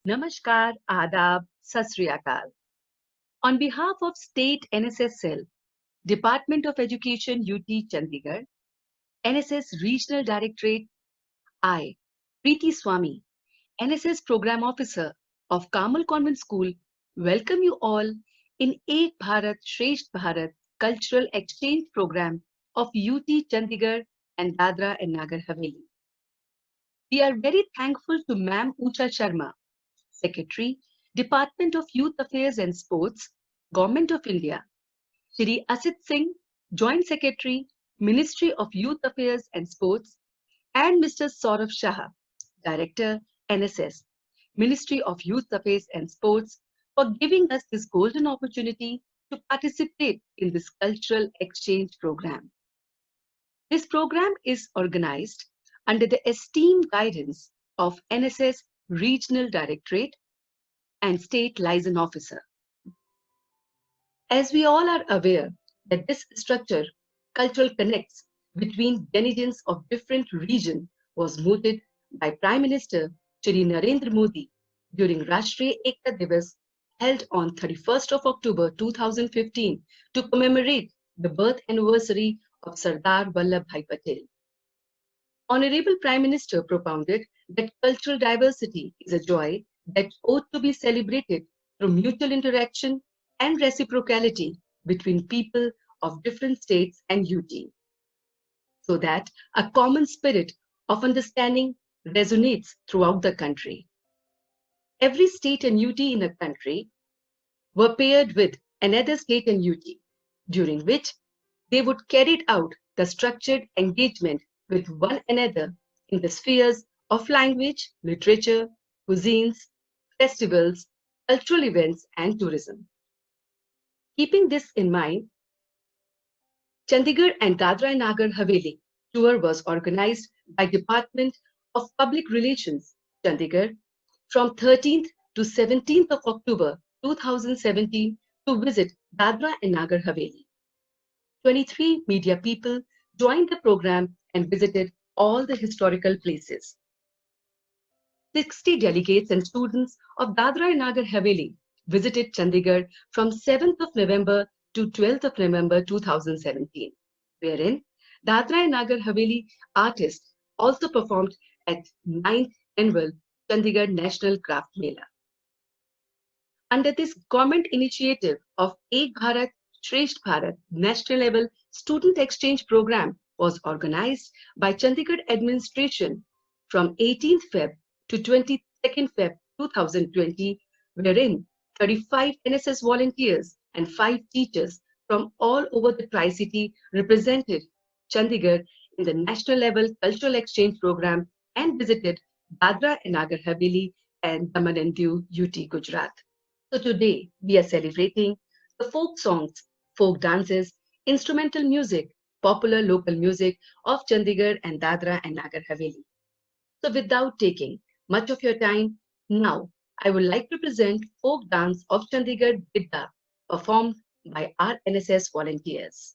Namaskar, Adab, Sat Sri Akal. On behalf of State NSS Cell, Department of Education UT Chandigarh, NSS Regional Directorate, I, Preeti Swami, NSS Program Officer of Kamal Convent School, welcome you all in Ek Bharat Shresht Bharat Cultural Exchange Program of UT Chandigarh and Dadra and Nagar Haveli. We are very thankful to Ma'am Ucha Sharma, Secretary, Department of Youth Affairs and Sports, Government of India, Shri Asit Singh, Joint Secretary, Ministry of Youth Affairs and Sports, and Mr. Saurav Shah, Director, NSS, Ministry of Youth Affairs and Sports, for giving us this golden opportunity to participate in this cultural exchange program. This program is organized under the esteemed guidance of NSS Regional Directorate and State Liaison Officer. As we all are aware that this structure, Cultural Connects between denizens of different regions, was mooted by Prime Minister Shri Narendra Modi during Rashtriya Ekta Divas held on 31st of October 2015 to commemorate the birth anniversary of Sardar Vallabhbhai Patel. Honorable Prime Minister propounded that cultural diversity is a joy that ought to be celebrated through mutual interaction and reciprocality between people of different states and UT, so that a common spirit of understanding resonates throughout the country. Every state and UT in a country were paired with another state and UT, during which they would carry out the structured engagement with one another in the spheres of language, literature, cuisines, festivals, cultural events, and tourism. Keeping this in mind, Chandigarh and Dadra and Nagar Haveli tour was organized by Department of Public Relations, Chandigarh, from 13th to 17th of October 2017 to visit Dadra and Nagar Haveli. 23 media people joined the program and visited all the historical places. 60 delegates and students of Dadra and Nagar Haveli visited Chandigarh from 7th of November to 12th of November 2017, wherein Dadra and Nagar Haveli artists also performed at 9th Annual Chandigarh National Craft Mela. Under this government initiative of Ek Bharat Shresht Bharat National Level Student Exchange Program was organized by Chandigarh administration from 18th Feb to 22nd Feb 2020, wherein 35 NSS volunteers and 5 teachers from all over the Tri-City represented Chandigarh in the national level cultural exchange program and visited Dadra and Nagar Haveli and Daman and Diu, UT, Gujarat. So today we are celebrating the folk songs, folk dances, instrumental music, popular local music of Chandigarh and Dadra and Nagar Haveli. So without taking much of your time, now I would like to present folk dance of Chandigarh Gidda performed by our NSS volunteers.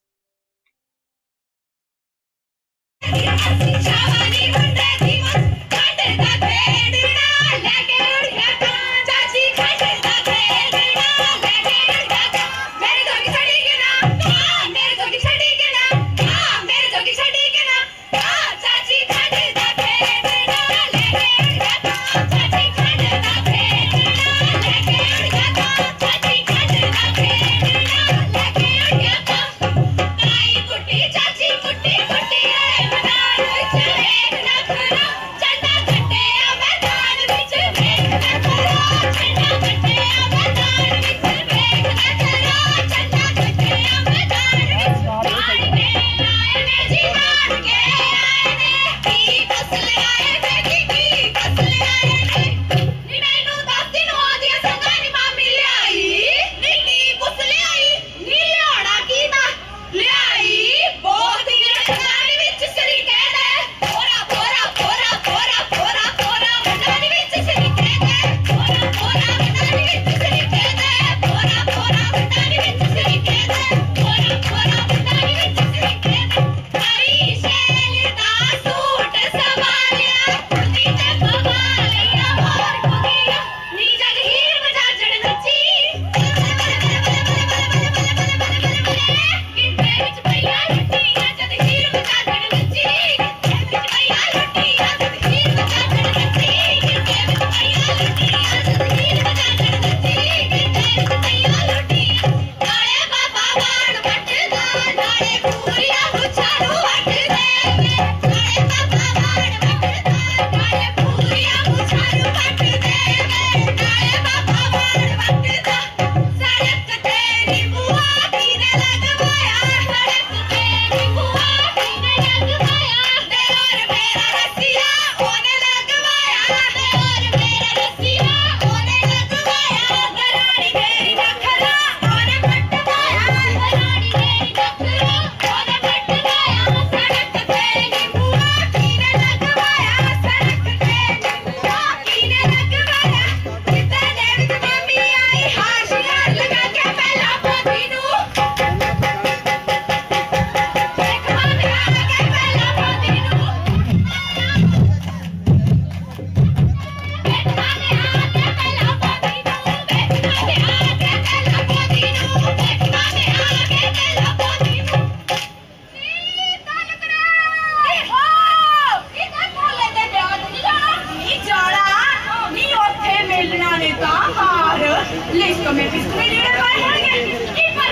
तो मैं biscuit leader बन गई एक बार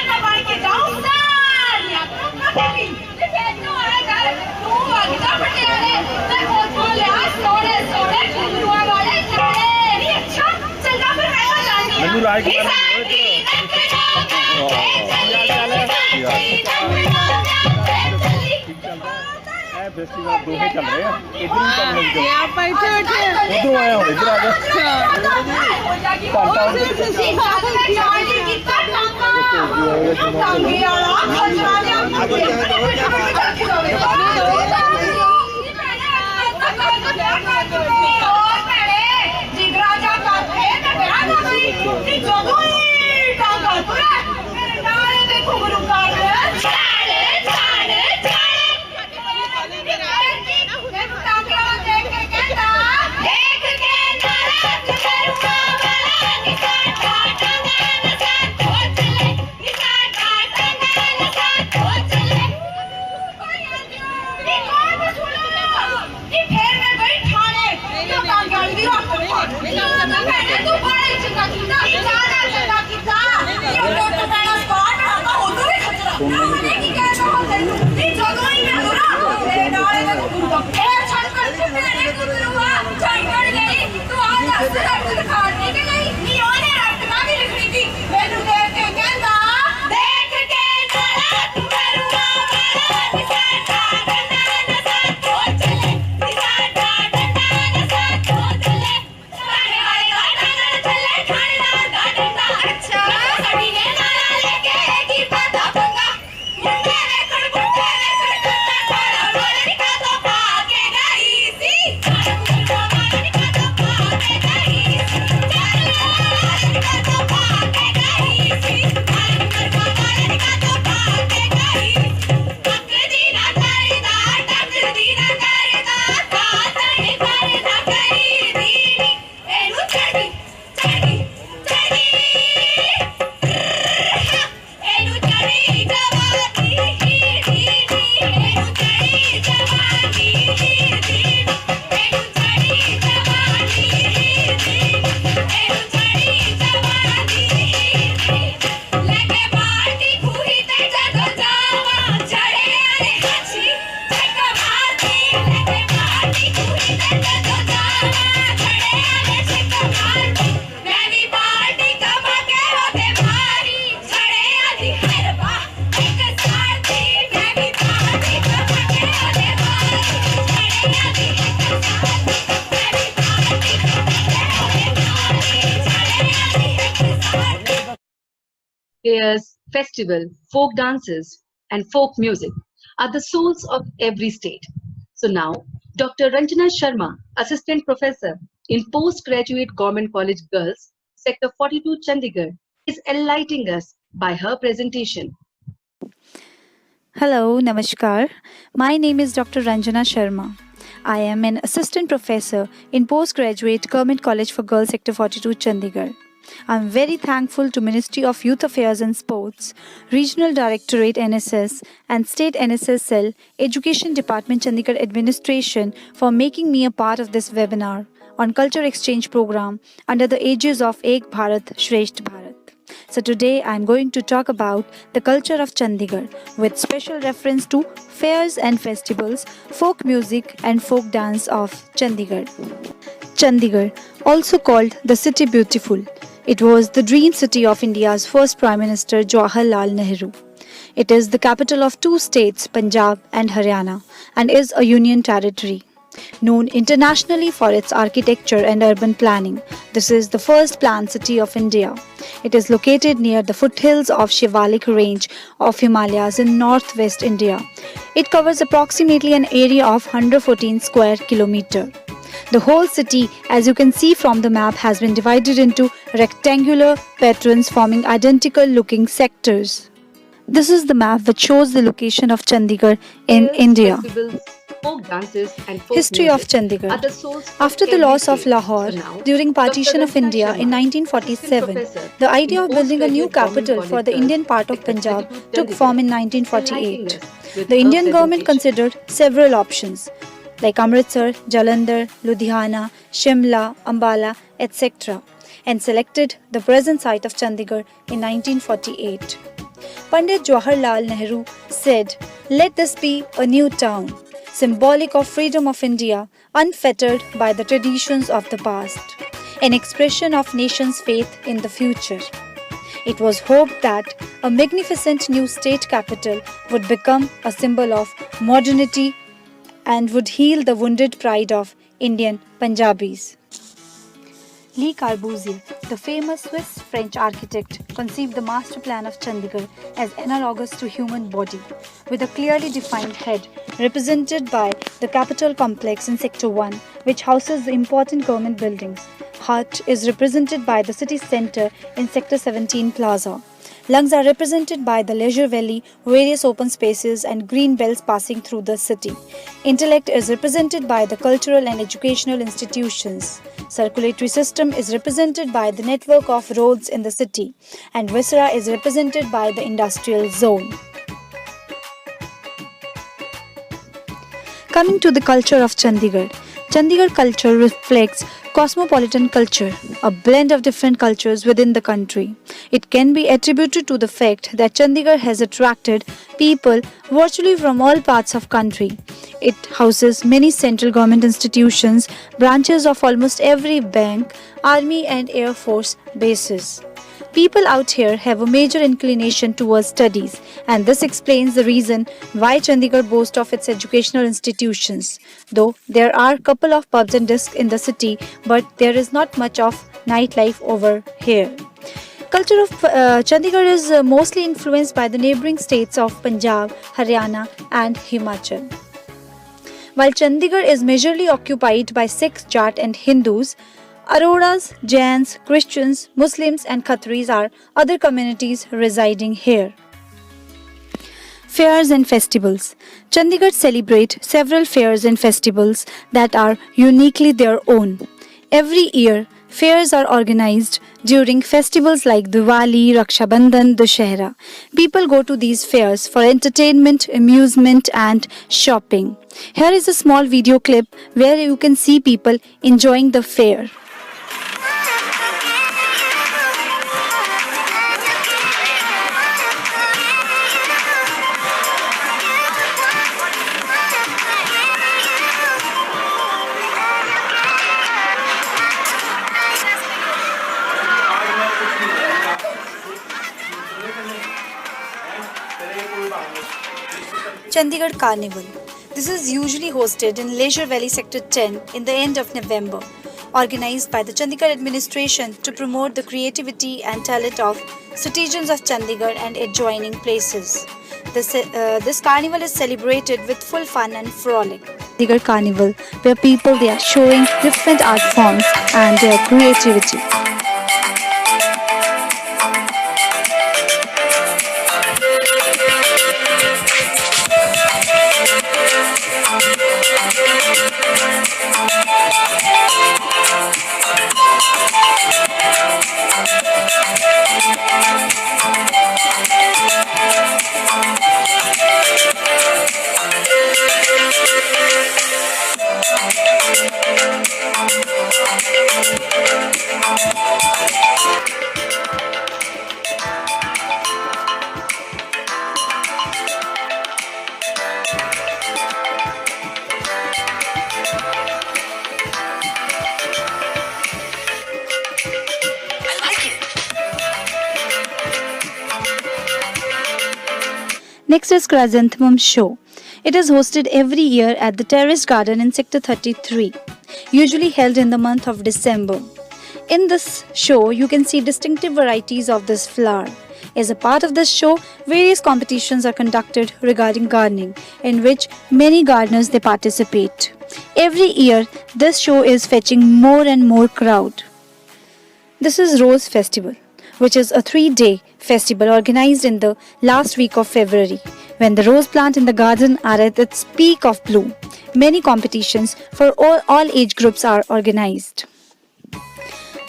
मैं बन के जाऊं सारिया कभी फिर तो आएगा तू आगे पटियाले मैं बोल ले आज सोने सोने गुरुआ वाले नहीं अच्छा चलता फिर मैं जाऊंगी ਮੈਨੂੰ ਲਾइक फेस्टिवल दोहे चल रहे हैं इधर ही चल रहे हैं आप बैठे बैठे उधर आया हूं इधर आ Fairs, festival, folk dances, and folk music are the souls of every state. So now, Dr. Ranjana Sharma, Assistant Professor in Postgraduate Government College Girls, Sector 42, Chandigarh, is enlightening us by her presentation. Hello, Namaskar. My name is Dr. Ranjana Sharma. I am an assistant professor in Postgraduate Government College for Girls Sector 42 Chandigarh. I am very thankful to Ministry of Youth Affairs and Sports, Regional Directorate NSS and State NSS Cell, Education Department Chandigarh Administration for making me a part of this webinar on Culture Exchange Program under the aegis of Ek Bharat Shresht Bharat. So today I am going to talk about the culture of Chandigarh with special reference to fairs and festivals, folk music and folk dance of Chandigarh. Chandigarh, also called the City Beautiful. It was the dream city of India's first Prime Minister Jawaharlal Nehru. It is the capital of two states, Punjab and Haryana, and is a union territory. Known internationally for its architecture and urban planning, this is the first planned city of India. It is located near the foothills of Shivalik range of Himalayas in northwest India. It covers approximately an area of 114 square kilometers. The whole city, as you can see from the map, has been divided into rectangular patrons forming identical looking sectors. This is the map which shows the location of Chandigarh in Fairs, India. festivals, folk dances, and folk History of music are Chandigarh. the souls of After the every loss of state. Lahore So now, during partition Dr. of Ranjana India in Sharma, 1947, Assistant Professor the idea in of building a new Postgraduate capital Government for the College Indian Girls, part of Sector Punjab 42, took Chandigarh, form in enlightening 1948. us with The her Indian government presentation. considered several options like Amritsar, Jalandhar, Ludhiana, Shimla, Ambala, etc. and selected the present site of Chandigarh in 1948. Pandit Jawaharlal Nehru said, "Let this be a new town, symbolic of freedom of India, unfettered by the traditions of the past, an expression of nation's faith in the future." It was hoped that a magnificent new state capital would become a symbol of modernity and would heal the wounded pride of Indian Punjabis. Le Corbusier, the famous Swiss-French architect, conceived the master plan of Chandigarh as analogous to human body, with a clearly defined head represented by the Capitol complex in Sector 1, which houses the important government buildings. Heart is represented by the city centre in Sector 17 Plaza. Lungs are represented by the leisure valley, various open spaces and green belts passing through the city. Intellect is represented by the cultural and educational institutions. Circulatory system is represented by the network of roads in the city, and viscera is represented by the industrial zone. Coming to the culture of Chandigarh, Chandigarh culture reflects cosmopolitan culture, a blend of different cultures within the country. It can be attributed to the fact that Chandigarh has attracted people virtually from all parts of country. It houses many central government institutions, branches of almost every bank, army and air force bases. People out here have a major inclination towards studies, and this explains the reason why Chandigarh boasts of its educational institutions. Though there are a couple of pubs and discs in the city, but there is not much of nightlife over here. Culture of Chandigarh is mostly influenced by the neighbouring states of Punjab, Haryana and Himachal. While Chandigarh is majorly occupied by Sikhs, Jat and Hindus, Aroras, Jains, Christians, Muslims and Khatris are other communities residing here. Fairs and festivals. Chandigarh celebrate several fairs and festivals that are uniquely their own. Every year, fairs are organized during festivals like Diwali, Raksha Bandhan, Dussehra. People go to these fairs for entertainment, amusement and shopping. Here is a small video clip where you can see people enjoying the fair. Chandigarh Carnival. This is usually hosted in Leisure Valley Sector 10 in the end of November, organized by the Chandigarh administration to promote the creativity and talent of citizens of Chandigarh and adjoining places. This carnival is celebrated with full fun and frolic. Chandigarh Carnival, where they are showing different art forms and their creativity. Next is Chrysanthemum Show. It is hosted every year at the Terrace Garden in Sector 33, usually held in the month of December. In this show, you can see distinctive varieties of this flower. As a part of this show, various competitions are conducted regarding gardening, in which many gardeners they participate. Every year, this show is fetching more and more crowd. This is Rose Festival, which is a 3-day festival organized in the last week of February, when the rose plant in the garden are at its peak of bloom. Many competitions for all age groups are organized.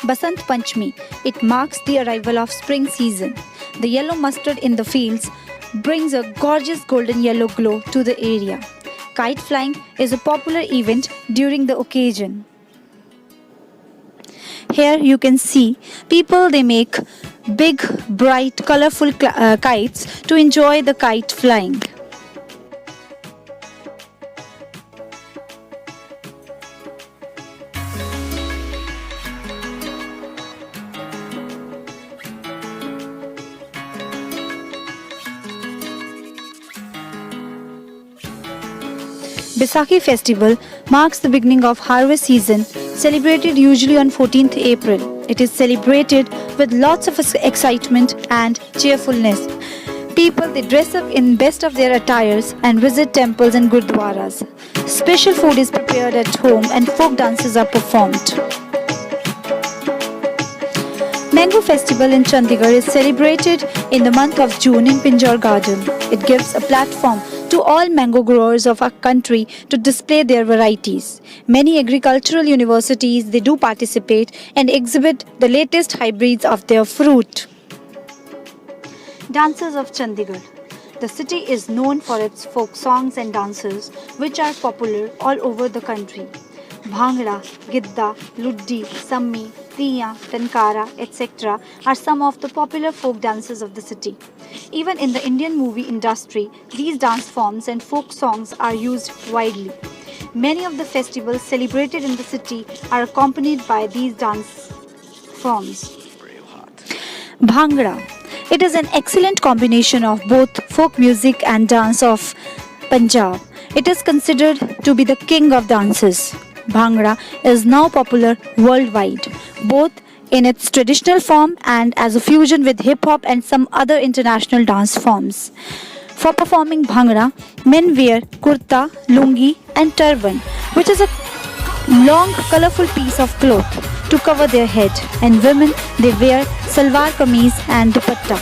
Basant Panchami, it marks the arrival of spring season. The yellow mustard in the fields brings a gorgeous golden yellow glow to the area. Kite flying is a popular event during the occasion. Here you can see people, they make big, bright, colorful kites to enjoy the kite flying. Baisakhi festival marks the beginning of harvest season, celebrated usually on 14th April. It is celebrated with lots of excitement and cheerfulness. People, they dress up in best of their attires and visit temples and gurdwaras. Special food is prepared at home and folk dances are performed. Mango Festival in Chandigarh is celebrated in the month of June in Pinjore Garden. It gives a platform to all mango growers of our country to display their varieties. Many agricultural universities, they do participate and exhibit the latest hybrids of their fruit. Dances of Chandigarh. The city is known for its folk songs and dances which are popular all over the country. Bhangra, Gidda, Luddi, Sammi, Tiya, Tankara, etc. are some of the popular folk dances of the city. Even in the Indian movie industry, these dance forms and folk songs are used widely. Many of the festivals celebrated in the city are accompanied by these dance forms. Bhangra. It is an excellent combination of both folk music and dance of Punjab. It is considered to be the king of dances. Bhangra is now popular worldwide, both in its traditional form and as a fusion with hip-hop and some other international dance forms. For performing Bhangra, men wear kurta, lungi and turban, which is a long colorful piece of cloth to cover their head, and women, they wear salwar kameez and dupatta.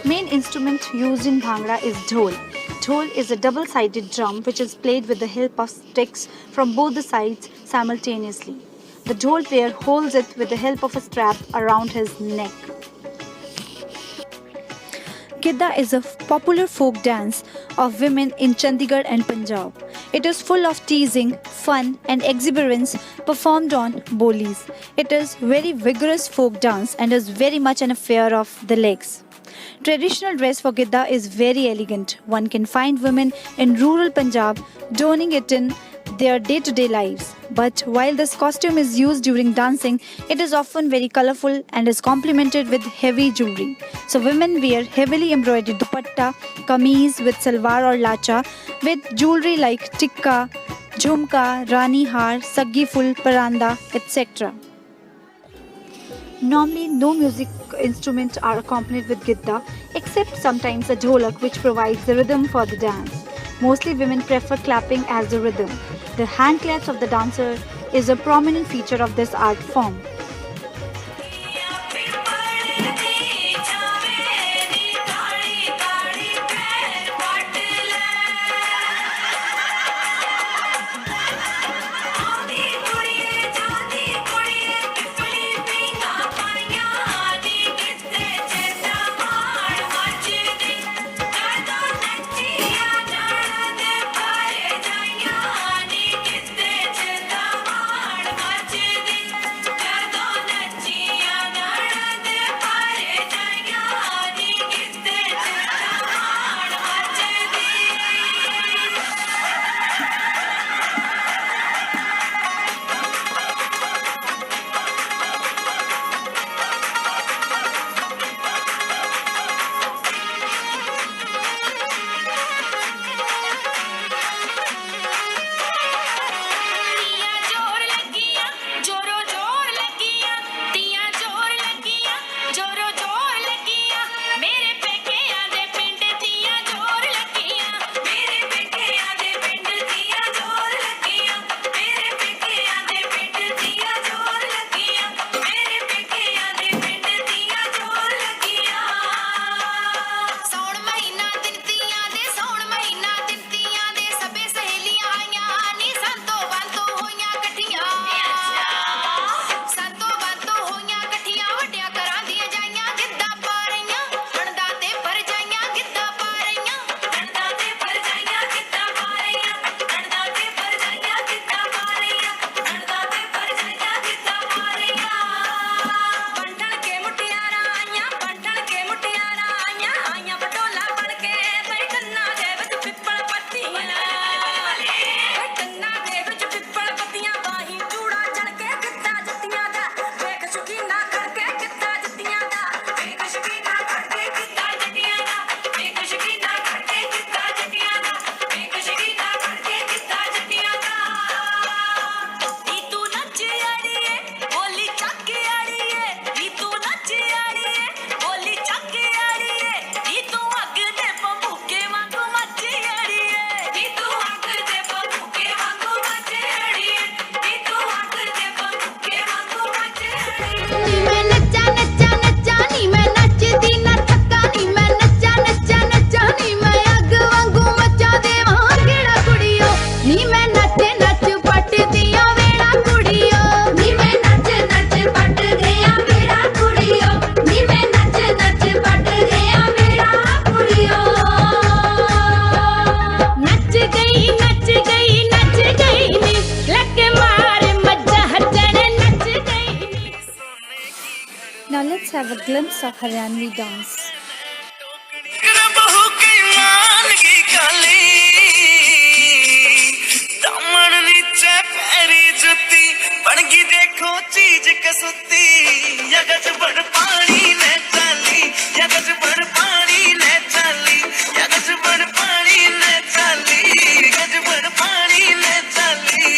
Main instrument used in Bhangra is dhol. Dhol is a double-sided drum which is played with the help of sticks from both the sides simultaneously. The dhol player holds it with the help of a strap around his neck. Gidda is a popular folk dance of women in Chandigarh and Punjab. It is full of teasing, fun and exuberance performed on bolis. It is very vigorous folk dance and is very much an affair of the legs. Traditional dress for Gidda is very elegant. One can find women in rural Punjab donning it in their day-to-day lives. But while this costume is used during dancing, it is often very colorful and is complemented with heavy jewelry. So women wear heavily embroidered dupatta, kameez with salwar or lacha, with jewelry like tikka, jhumka, rani har, saggi ful, paranda, etc. Normally, no music instruments are accompanied with Gidda, except sometimes a dholak which provides the rhythm for the dance. Mostly women prefer clapping as the rhythm. The hand claps of the dancer is a prominent feature of this art form. Now let's have a glimpse of Haryanvi dance. बहू की मान की काली दामन नीचे पैरी जुती बनगी देखो चीज कसुती या गज बड़ पानी ने चाली या गज बड़ पानी ने चाली या गज बड़ पानी ने चाली गज बड़ पानी ने चाली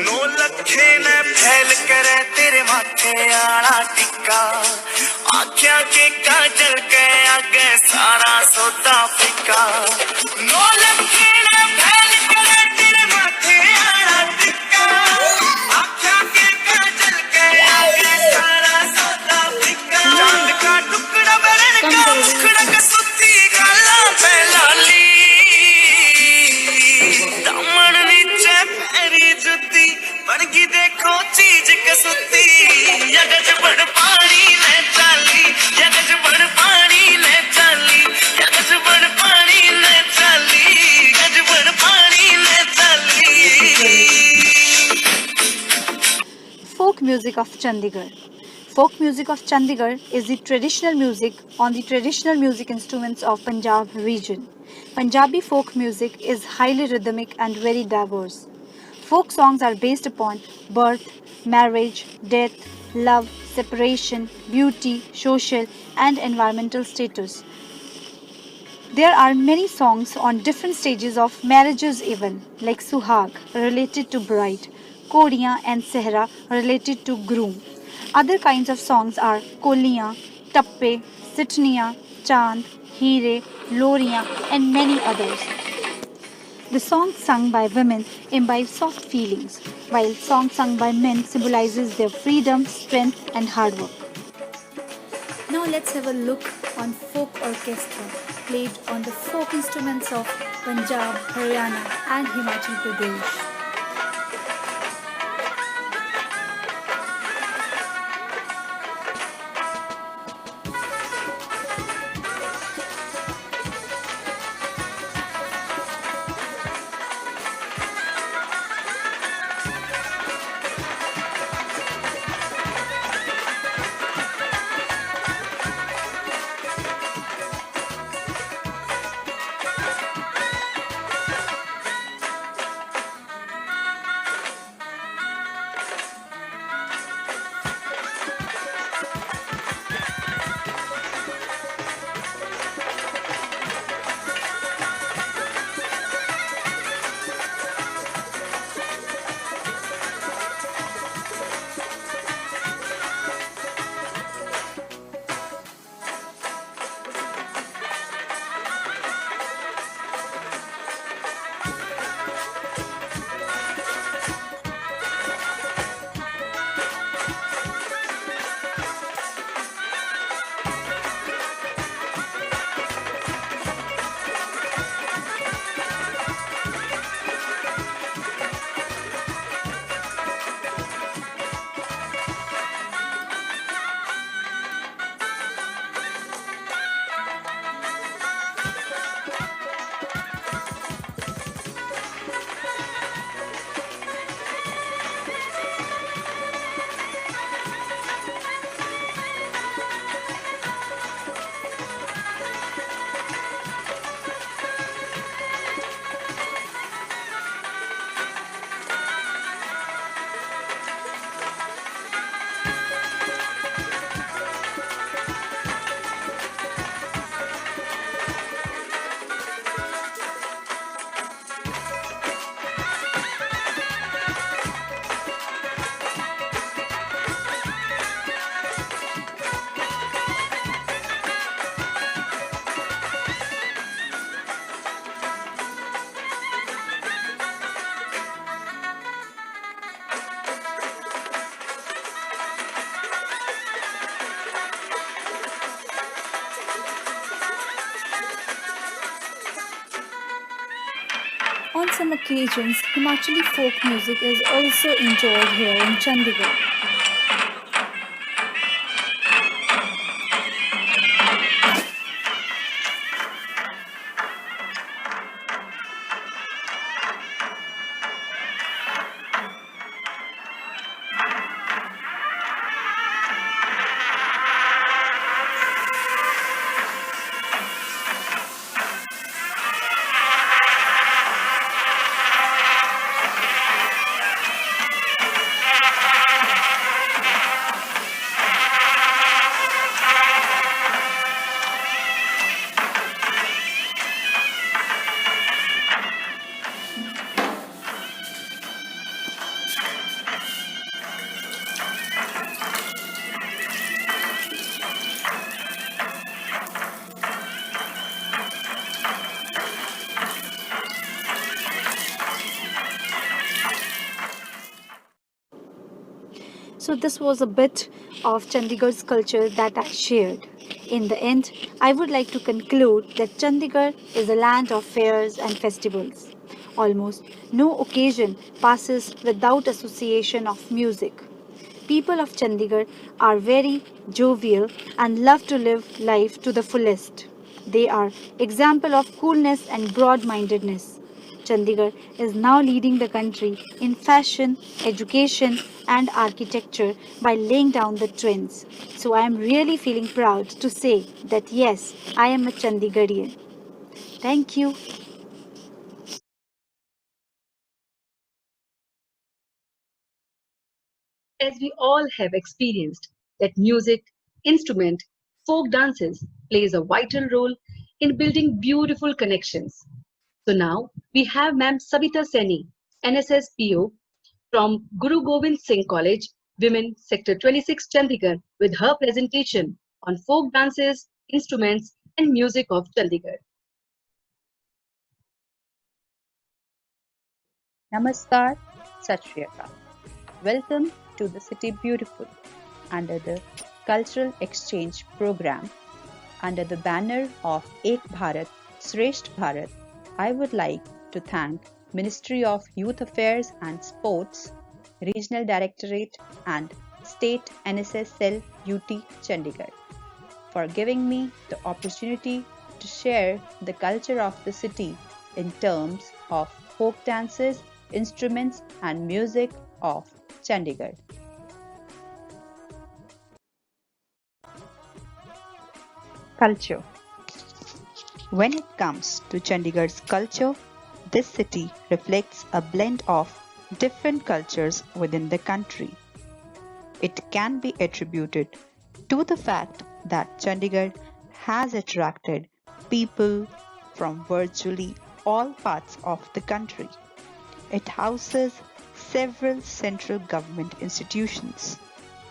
नो लखे ने फैल करे तेरे माथे आला टिक्का आख्या के काजल के आगे सारा सौदा फिका नो लखे ने फैल करे तेरे माथे आला टिक्का आख्या के काजल के आगे सारा सौदा फिका चांद का टुकड़ा बरन का मुखड़ा कसुती गाला पे लाली दामन नीचे पैरी जुती बनगी देखो चीज कसुती या गज बड़ पानी ने चाली या गज बड़ पानी ने चाली या गज बड़ पानी ने चाली गज बड़ पानी ने चाली Folk music of Chandigarh. Folk music of Chandigarh is the traditional music on the traditional music instruments of Punjab region. Punjabi folk music is highly rhythmic and very diverse. Folk songs are based upon birth, marriage, death, love, separation, beauty, social and environmental status. There are many songs on different stages of marriages even, like Suhag related to bride, Kodiyan and Sehra related to groom. Other kinds of songs are Koliyan, Tappe, Sitniyan, Chand, Heere, Loriyan and many others. The songs sung by women imbibe soft feelings, while songs sung by men symbolizes their freedom, strength and hard work. Now let's have a look on folk orchestra played on the folk instruments of Punjab, Haryana and Himachal Pradesh. On some occasions, Himachali folk music is also enjoyed here in Chandigarh. So, this was a bit of Chandigarh's culture that I shared. In the end, I would like to conclude that Chandigarh is a land of fairs and festivals. Almost no occasion passes without association of music. People of Chandigarh are very jovial and love to live life to the fullest. They are example of coolness and broad-mindedness. Chandigarh is now leading the country in fashion, education and architecture by laying down the trends. So I am really feeling proud to say that yes, I am a Chandigarhian. Thank you. As we all have experienced that music, instrument, folk dances plays a vital role in building beautiful connections. So now we have Ma'am Sabita Seni, NSS PO from Guru Gobind Singh College, Women, Sector 26, Chandigarh, with her presentation on folk dances, instruments, and music of Chandigarh. Namaskar, Sat Shri Akal. Welcome to the City Beautiful under the Cultural Exchange Program. Under the banner of Ek Bharat, Shresth Bharat, I would like to thank Ministry of Youth Affairs and Sports, Regional Directorate and State NSS Cell UT Chandigarh for giving me the opportunity to share the culture of the city in terms of folk dances, instruments and music of Chandigarh. Culture. When it comes to Chandigarh's culture, this city reflects a blend of different cultures within the country. It can be attributed to the fact that Chandigarh has attracted people from virtually all parts of the country. It houses several central government institutions,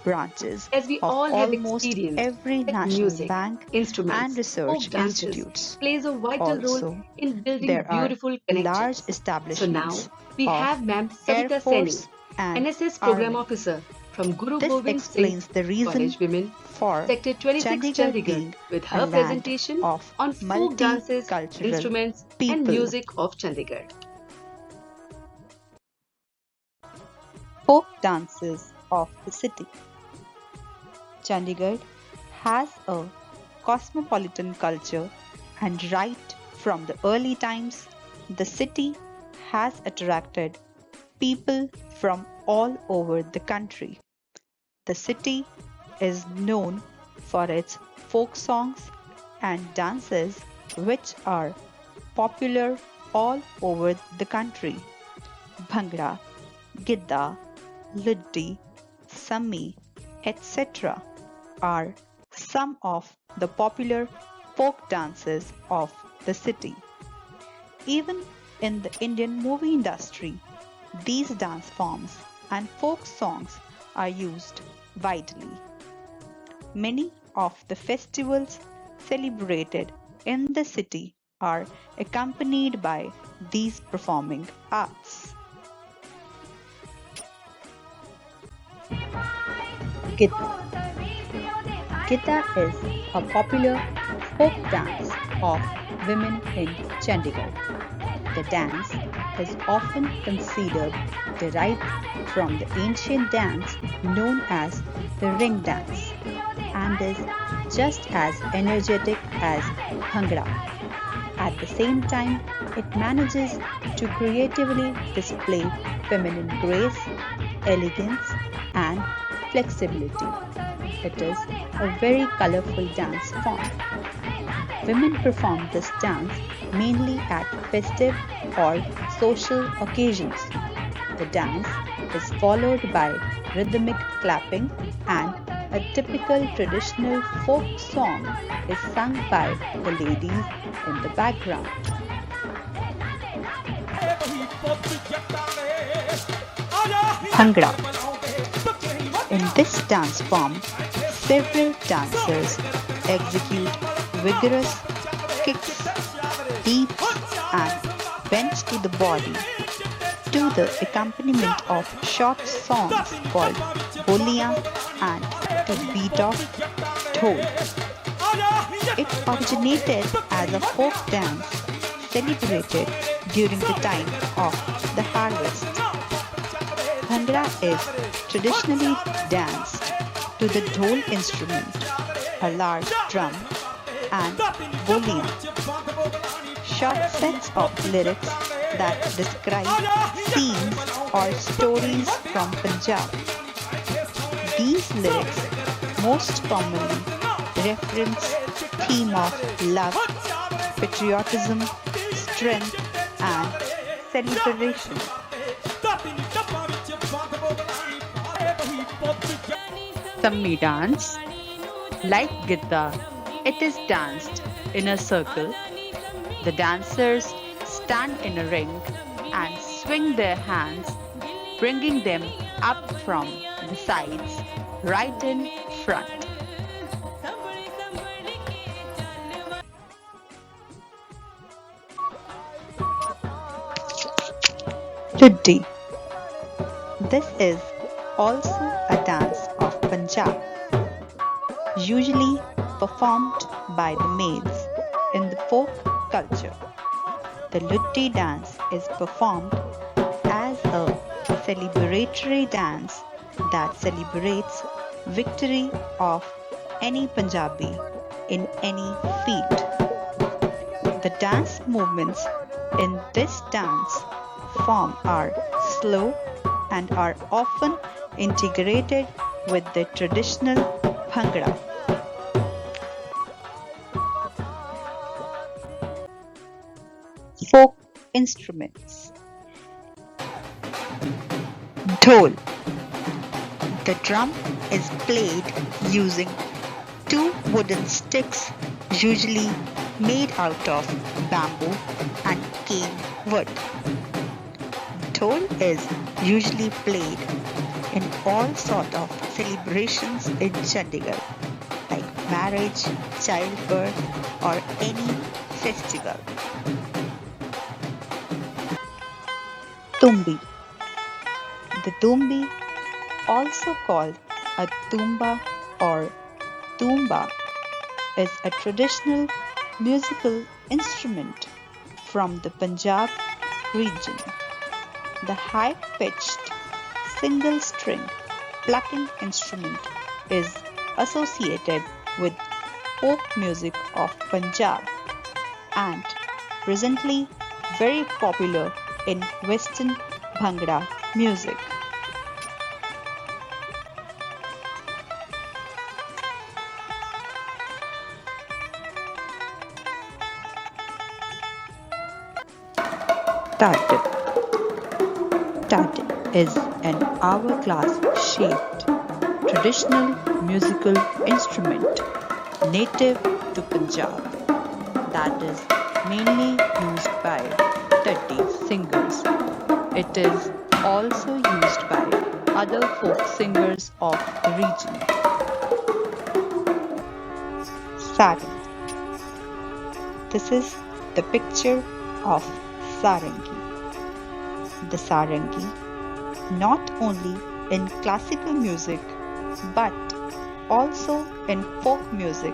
branches As we of all have almost experienced every that national music, bank instruments, and research folk dances institutes. plays a vital role Also, in building there are beautiful large connections. So now establishments we of have Ma'am Air Savita Seni, Force and NSS Program Army. Officer from Guru This Gobind Singh explains the reason College Women, for Sector 26 Chandigarh Chandigarh, being with a her land presentation of on folk dances, multicultural instruments, and people. music of Chandigarh. Folk dances of the city. Chandigarh has a cosmopolitan culture, and right from the early times, the city has attracted people from all over the country. The city is known for its folk songs and dances, which are popular all over the country. Bhangra, Gidda, Luddi, Sammi, etc. are some of the popular folk dances of the city. Even in the Indian movie industry, these dance forms and folk songs are used widely. Many of the festivals celebrated in the city are accompanied by these performing arts. Gidda. Gidda is a popular folk dance of women in Chandigarh. The dance is often considered derived from the ancient dance known as the ring dance and is just as energetic as Bhangra. At the same time, it manages to creatively display feminine grace, elegance, and flexibility. It is a very colorful dance form. Women perform this dance mainly at festive or social occasions. The dance is followed by rhythmic clapping, and a typical traditional folk song is sung by the ladies in the background. Bhangra. In this dance form, several dancers execute vigorous kicks, leaps, and bends to the body, to the accompaniment of short songs called boliyan and to beat of dhol. It originated as a folk dance celebrated during the time of the harvest. Bhangra is traditionally danced to the dhol instrument, a large drum, and boliyan. Short sets of lyrics that describe scenes or stories from Punjab. These lyrics most commonly reference theme of love, patriotism, strength, and celebration. Sammi dance. Like Gitta, it is danced in a circle. The dancers stand in a ring and swing their hands, bringing them up from the sides, right in front. Luddi. This is also a dance of Punjab, usually performed by the males in the folk culture. The Luddi dance is performed as a celebratory dance that celebrates victory of any Punjabi in any field. The dance movements in this dance form are slow and are often integrated with the traditional Bhangra. Folk instruments. Dhol. The drum is played using two wooden sticks, usually made out of bamboo and cane wood. Dhol is usually played in all sort of celebrations in Chandigarh, like marriage, childbirth, or any festival. Tumbi. The tumbi, also called a tumba or tumba, is a traditional musical instrument from the Punjab region. The high-pitched single-string plucking instrument is associated with folk music of Punjab and presently very popular in Western Bhangra music. Tartan. Tartan is an hourglass-shaped traditional musical instrument native to Punjab that is mainly used by Tatti singers. It is also used by other folk singers of the region. Sarang. This is the picture of Sarangi. The Sarangi, not only in classical music but also in folk music,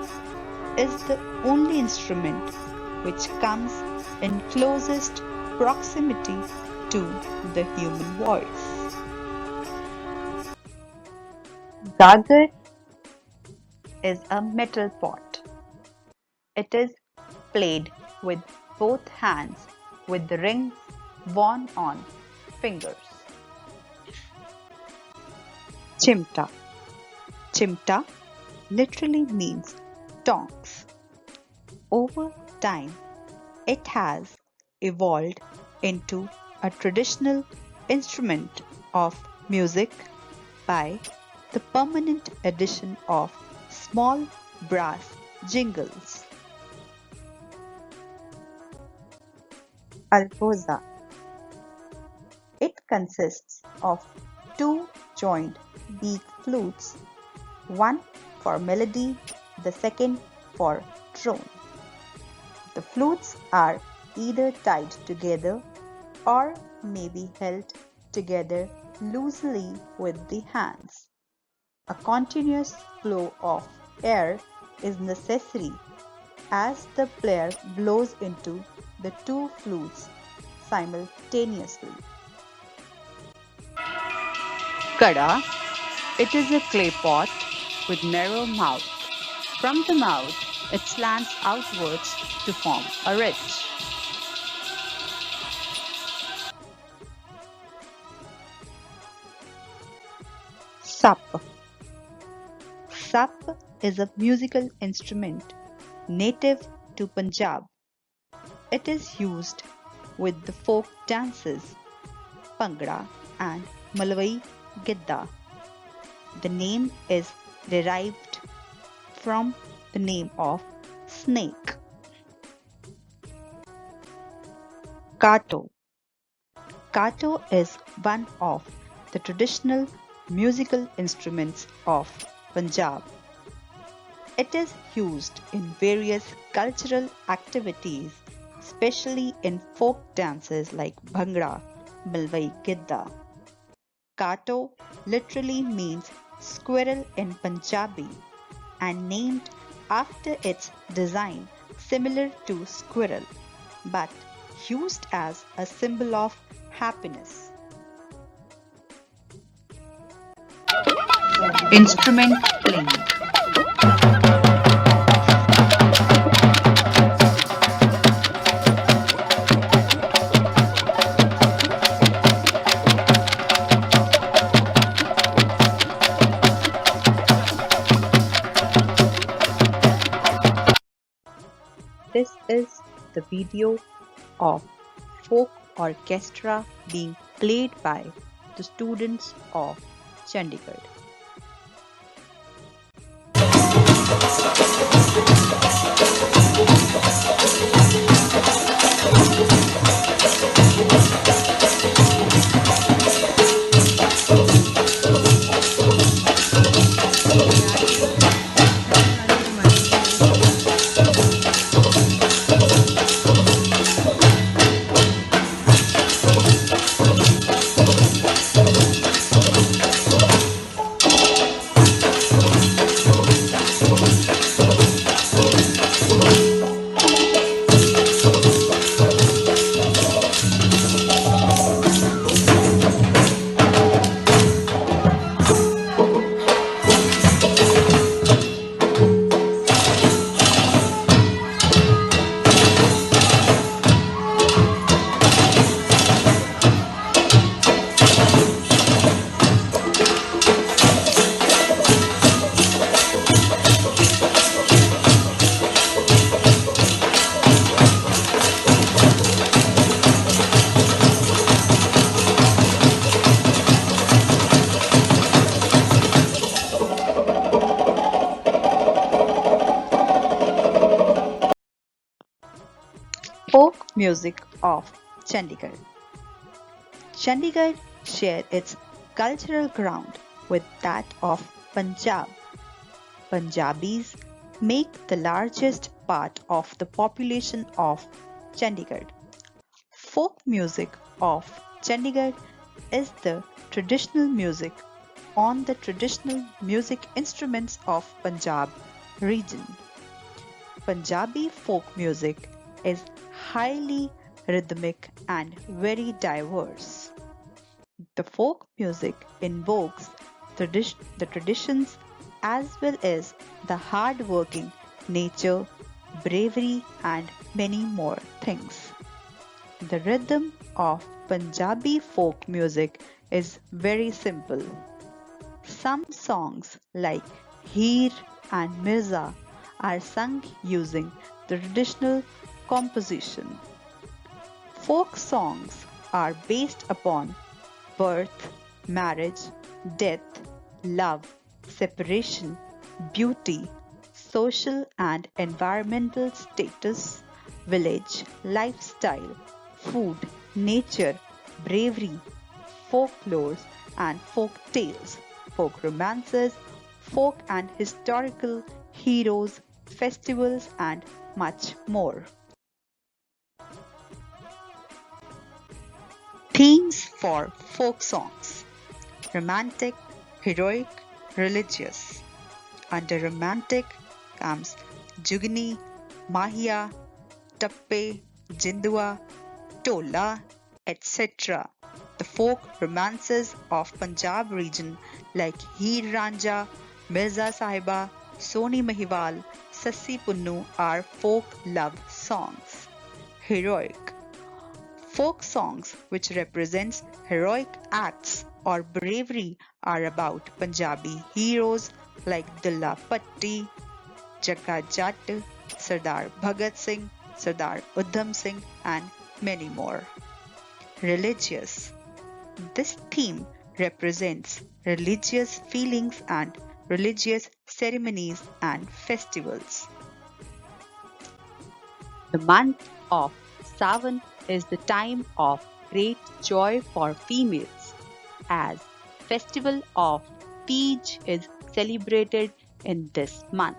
is the only instrument which comes in closest proximity to the human voice. Gagar is a metal pot. It is played with both hands with the rings worn on fingers. Chimta. Chimta literally means tongs. Over time, it has evolved into a traditional instrument of music by the permanent addition of small brass jingles. Algoza. It consists of two joined beak flutes, one for melody, the second for drone. The flutes are either tied together or may be held together loosely with the hands. A continuous flow of air is necessary as the player blows into the two flutes simultaneously. Kada. It is a clay pot with narrow mouth. From the mouth, it slants outwards to form a ridge. Sap. Sap is a musical instrument native to Punjab. It is used with the folk dances Bhangra and Malwai Gidda. The name is derived from the name of snake. Kato. Kato is one of the traditional musical instruments of Punjab. It is used in various cultural activities, especially in folk dances like Bhangra, Malwai Gidda. Kato literally means squirrel in Punjabi and named after its design similar to squirrel, but used as a symbol of happiness. Instrument playing. This is the video of folk orchestra being played by the students of Chandigarh. Folk music of Chandigarh. Chandigarh shares its cultural ground with that of Punjab. Punjabis make the largest part of the population of Chandigarh. Folk music of Chandigarh is the traditional music on the traditional music instruments of Punjab region. Punjabi folk music is highly rhythmic and very diverse. The folk music invokes the traditions as well as the hard-working nature, bravery, and many more things. The rhythm of Punjabi folk music is very simple. Some songs like Heer and Mirza are sung using the traditional composition. Folk songs are based upon birth, marriage, death, love, separation, beauty, social and environmental status, village, lifestyle, food, nature, bravery, folklore and folk tales, folk romances, folk and historical heroes, festivals, and much more. for folk songs: romantic, heroic, religious. Under romantic comes Jugni, Mahia, Tappe, Jindua, Tola, etc. The folk romances of Punjab region like Heer Ranjha, Mirza Sahiba, Soni Mahiwal, Sassi Punnu are folk love songs. Heroic. Folk songs which represents heroic acts or bravery are about Punjabi heroes like Dulla Patti, Jagga Jatt, Sardar Bhagat Singh, Sardar Udham Singh and many more. Religious. This theme represents religious feelings and religious ceremonies and festivals. The month of Sawan is the time of great joy for females, as festival of Teej is celebrated in this month.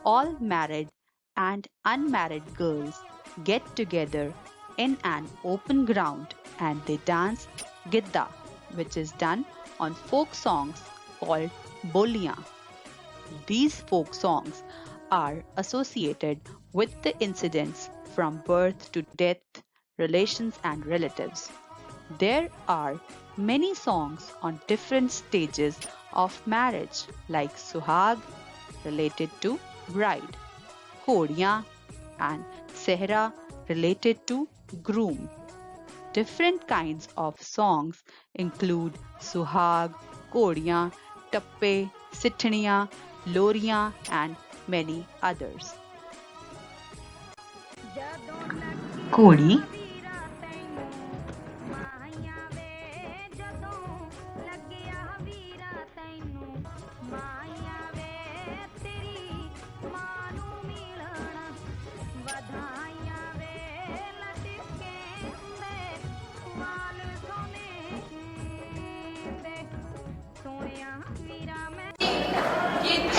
All married and unmarried girls get together in an open ground and they dance Gidda, which is done on folk songs called Boliyan. These folk songs are associated with the incidents from birth to death, relations and relatives. There are many songs on different stages of marriage like Suhag related to bride, Kodiyan and Sehra related to groom. Different kinds of songs include Suhag, Kodiyan, Tappe, Sithniyan, Loriyan and many others. Kodi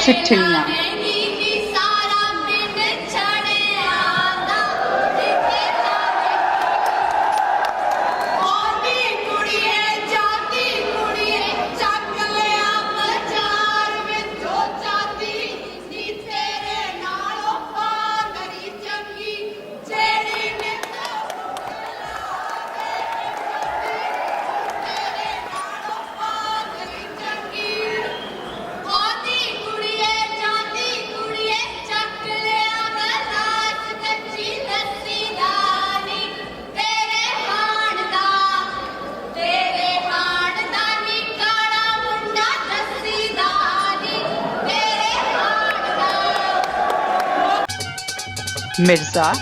Sithniyan. Mirza,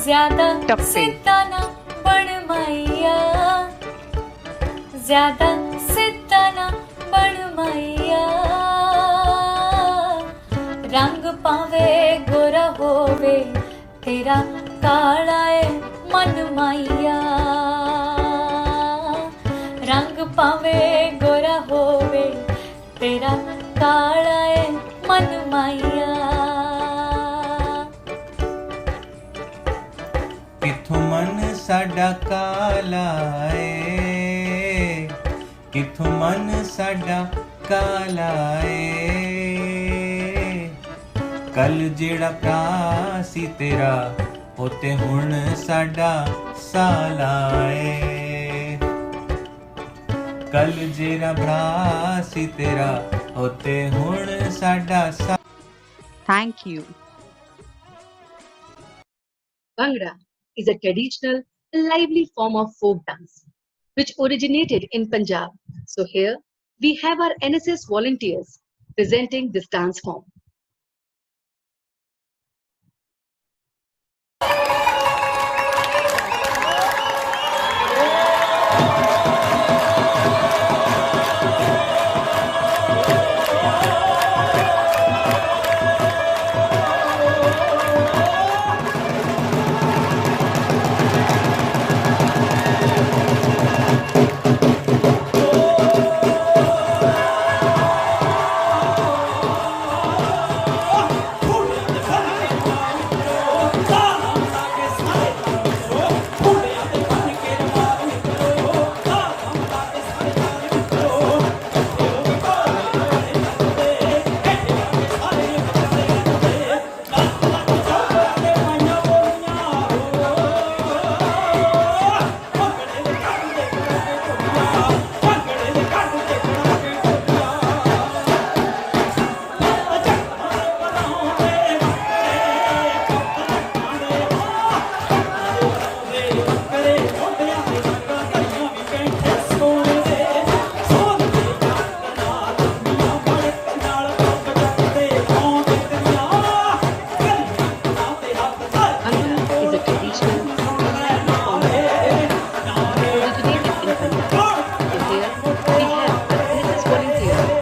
ज़्यादा टप्पे। सिद्धा ना बन मैया, ज़्यादा सिद्धा ना बन मैया, रंग पावे गोरा होवे तेरा काला है मन मैया, रंग पावे गोरा होवे तेरा काला है मन मैया। किथों मन साडा काला ए, किथों मन साडा काला ए, कल जेड़ा भरा सी तेरा होते हुण साडा साला ए, कल जेड़ा भरा सी तेरा होते हुण साडा सा। Thank you. Bhangra is a traditional a lively form of folk dance, which originated in Punjab. So here we have our NSS volunteers presenting this dance form.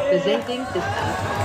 Presenting this dance.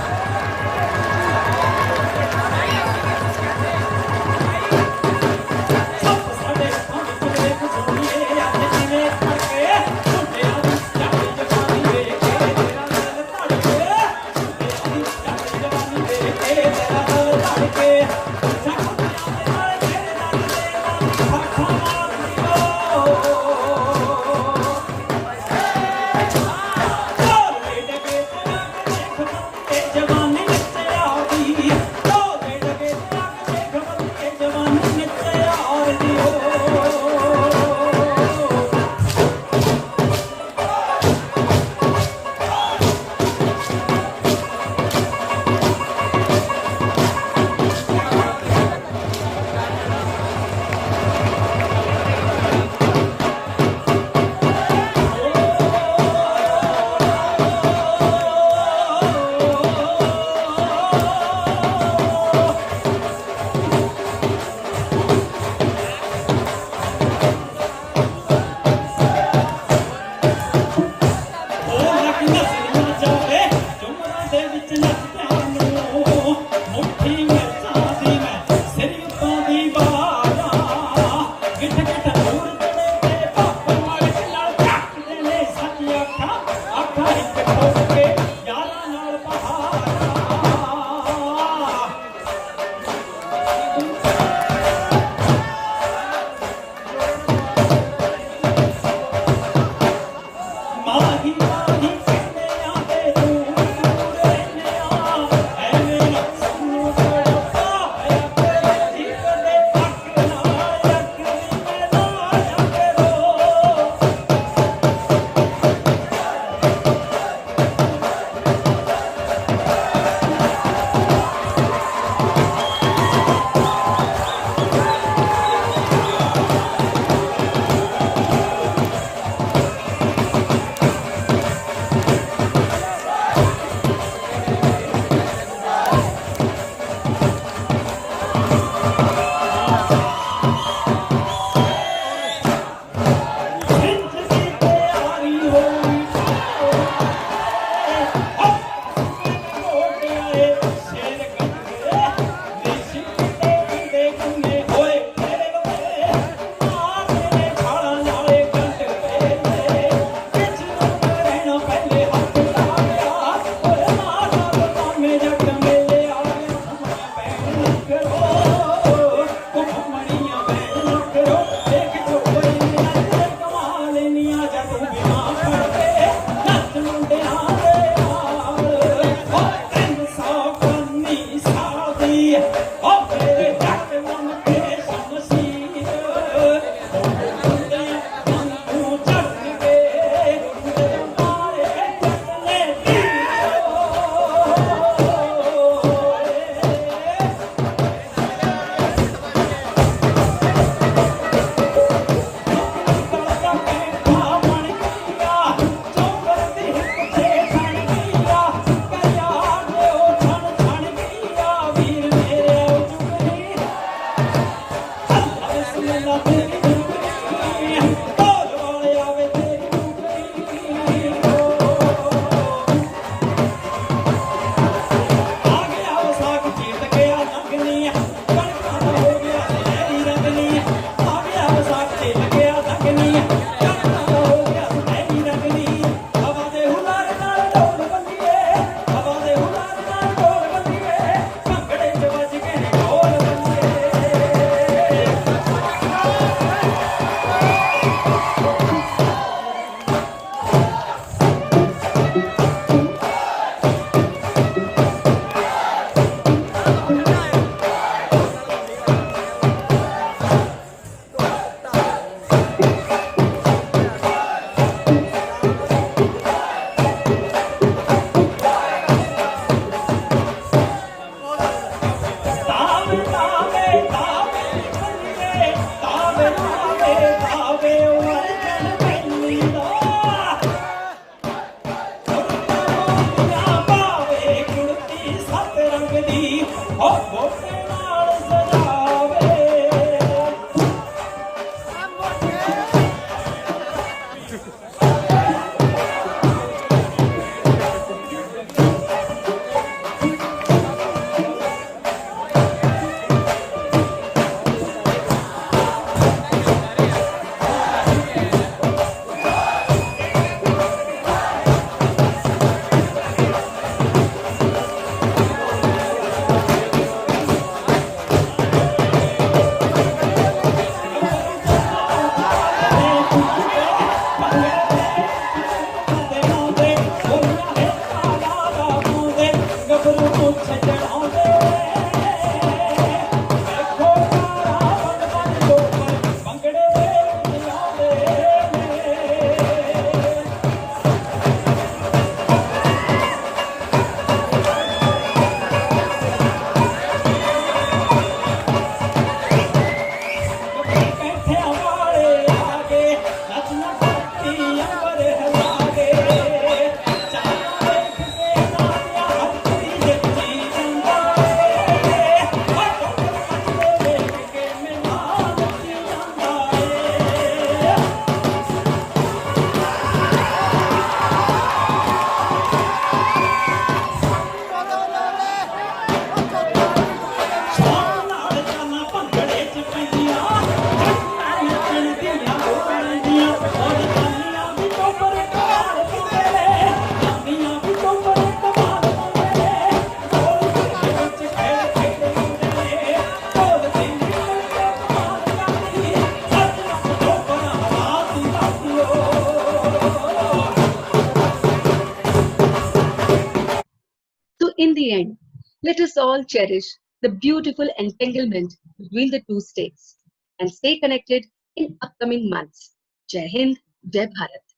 In the end, let us all cherish the beautiful entanglement between the two states and stay connected in upcoming months. Jai Hind, Jai Bharat.